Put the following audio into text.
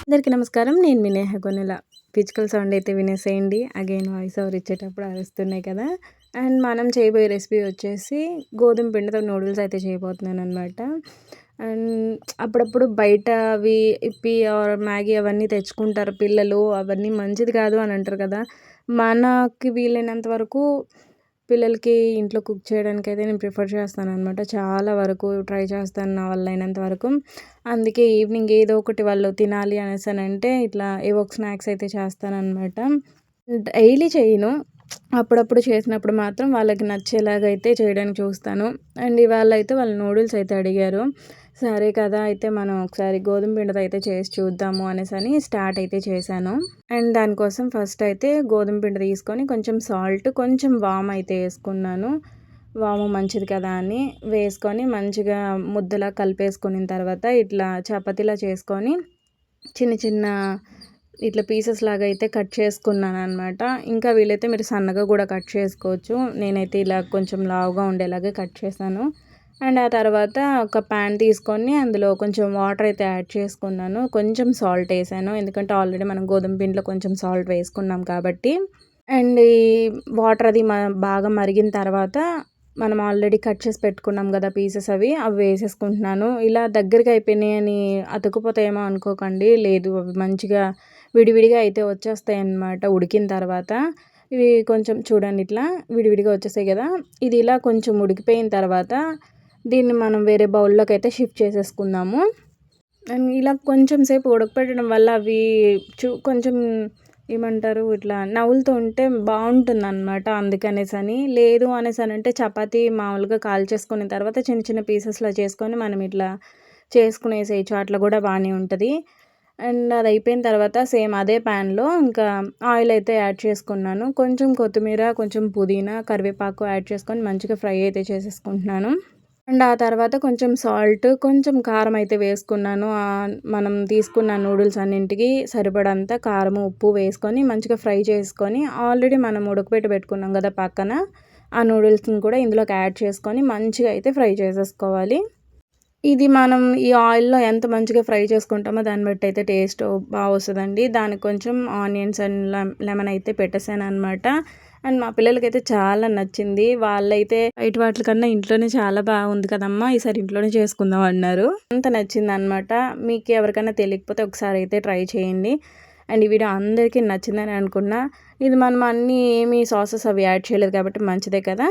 అందరికీ నమస్కారం. నేను మీ నేహ గొన్నెల. పిచ్చుకల సౌండ్ అయితే వినేసేయండి. అగైన్ వాయిస్ ఓవర్ ఇచ్చేటప్పుడు అరుస్తున్నాయి కదా! అండ్ మనం చేయబోయే రెసిపీ వచ్చేసి గోధుమ పిండితో నూడిల్స్ అయితే చేయబోతున్నాననమాట. అండ్ అప్పుడప్పుడు బయట అవి ఇప్పి ఆర్ మ్యాగీ అవన్నీ తెచ్చుకుంటారు పిల్లలు. అవన్నీ మంచిది కాదు అని అంటారు కదా! మనకి వీలైనంత వరకు పిల్లలకి ఇంట్లో కుక్ చేయడానికైతే నేను ప్రిఫర్ చేస్తాననమాట. చాలా వరకు ట్రై చేస్తాను నా వల్ల అయినంత వరకు. అందుకే ఈవినింగ్ ఏదో ఒకటి వాళ్ళు తినాలి అనేసనంటే ఇట్లా ఏవో ఒక స్నాక్స్ అయితే చేస్తాననమాట. డైలీ చేయను. అప్పుడప్పుడు చేసినప్పుడు మాత్రం వాళ్ళకి నచ్చేలాగా అయితే చేయడానికి చూస్తాను. అండ్ ఇవాళ అయితే వాళ్ళు నూడిల్స్ అయితే అడిగారు. సరే కదా! అయితే మనం ఒకసారి గోధుమ పిండితో అయితే చేసి చూద్దాము అనేసని స్టార్ట్ అయితే చేశాను. అండ్ దానికోసం ఫస్ట్ అయితే గోధుమ పిండి తీసుకొని కొంచెం సాల్ట్, కొంచెం వామ్ అయితే వేసుకున్నాను. వాము మంచిది కదా అని వేసుకొని మంచిగా ముద్దలా కలిపేసుకున్న తర్వాత ఇట్లా చపాతీలా చేసుకొని చిన్న చిన్న ఇట్లా పీసెస్ లాగా అయితే కట్ చేసుకున్నాననమాట. ఇంకా వీలైతే మీరు సన్నగా కూడా కట్ చేసుకోవచ్చు. నేనైతే ఇలా కొంచెం లావుగా ఉండేలాగా కట్ చేశాను. అండ్ ఆ తర్వాత ఒక ప్యాన్ తీసుకొని అందులో కొంచెం వాటర్ అయితే యాడ్ చేసుకున్నాను. కొంచెం సాల్ట్ వేసాను. ఎందుకంటే ఆల్రెడీ మనం గోధుమ పిండిలో కొంచెం సాల్ట్ వేసుకున్నాం కాబట్టి. అండ్ ఈ వాటర్ అది బాగా మరిగిన తర్వాత మనం ఆల్రెడీ కట్ చేసి పెట్టుకున్నాం కదా పీసెస్ అవి వేసేసుకుంటున్నాను. ఇలా దగ్గరికి అయిపోయినాయని అతుకుపోతాయేమో అనుకోకండి. లేదు, అవి మంచిగా విడివిడిగా అయితే వచ్చేస్తాయి అన్నమాట ఉడికిన తర్వాత. ఇవి కొంచెం చూడండి ఇట్లా విడివిడిగా వచ్చేసాయి కదా! ఇది ఇలా కొంచెం ఉడికిపోయిన తర్వాత దీన్ని మనం వేరే బౌల్లోకి అయితే షిఫ్ట్ చేసేసుకుందాము. అండ్ ఇలా కొంచెం సేపు ఉడకపెట్టడం వల్ల అవి కొంచెం ఏమంటారు ఇట్లా నవ్వులుతూ ఉంటే బాగుంటుందన్నమాట. అందుకనేసని లేదు అనేసనంటే చపాతీ మామూలుగా కాల్చేసుకున్న తర్వాత చిన్న చిన్న పీసెస్లో చేసుకొని మనం ఇట్లా చేసుకునేసేయచ్చు. అట్లా కూడా బాగానే ఉంటుంది. అండ్ అది అయిపోయిన తర్వాత సేమ్ అదే ప్యాన్లో ఇంకా ఆయిల్ అయితే యాడ్ చేసుకున్నాను. కొంచెం కొత్తిమీర, కొంచెం పుదీనా, కరివేపాకు యాడ్ చేసుకొని మంచిగా ఫ్రై అయితే చేసేసుకుంటున్నాను. అండ్ ఆ తర్వాత కొంచెం సాల్ట్, కొంచెం కారం అయితే వేసుకున్నాను. మనం తీసుకున్న నూడిల్స్ అన్నింటికి సరిపడంత కారము, ఉప్పు వేసుకొని మంచిగా ఫ్రై చేసుకొని ఆల్రెడీ మనం ఉడకబెట్టి పెట్టుకున్నాం కదా పక్కన, ఆ నూడిల్స్ని కూడా ఇందులోకి యాడ్ చేసుకొని మంచిగా అయితే ఫ్రై చేసేసుకోవాలి. ఇది మనం ఈ ఆయిల్‌లో ఎంత మంచిగా ఫ్రై చేసుకుంటామో దాన్ని బట్టి అయితే టేస్ట్ బాగా వస్తదండి. దానికి కొంచెం ఆనియన్స్ అండ్ లెమన్ అయితే పెట్టేసాననమాట. అండ్ మా పిల్లలకైతే చాలా నచ్చింది. వాళ్ళైతే బయట వాటి కన్నా ఇంట్లోనే చాలా బాగుంది కదమ్మా! ఈసారి ఇంట్లోనే చేసుకుందాం అన్నారు. అంత నచ్చిందనమాట. మీకు ఎవరికైనా తెలియకపోతే ఒకసారి అయితే ట్రై చేయండి. అండ్ ఈ వీడియో అందరికీ నచ్చిందని అనుకున్నా. ఇది మనం అన్నీ ఏమి సాసెస్ అవి యాడ్ చేయలేదు కాబట్టి మంచిదే కదా!